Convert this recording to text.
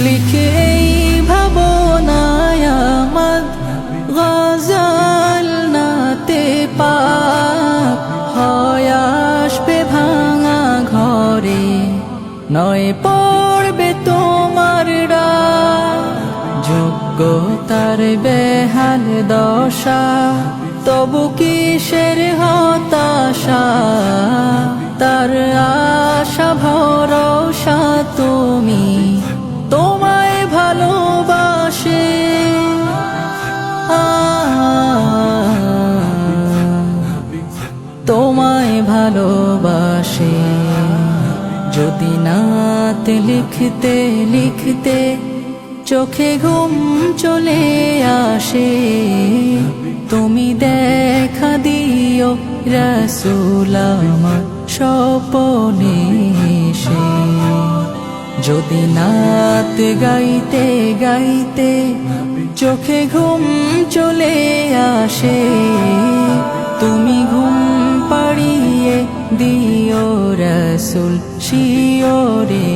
লিখে এই ভাবনায় আমার গজল নাতে পাক হয় আসবে ভাঙা ঘরে, নয় পড়বে তোমার রাত। যোগ্যতার বেহাল দশা, তবু কিসের হতাশা, তার আশা ভরসা তুমি, তোমায় ভালোবাসে। তোমায় ভালোবাসে। যদি নাত লিখতে লিখতে চোখে ঘুম চলে আসে, তুমি দেখা দিও রাসূল আমার স্বপনে এসে। যদি নাত গাইতে গাইতে চোখে ঘুম চলে আসে, তুমি ঘুম পাড়িয়ে দিও রাসূল শিয়রে।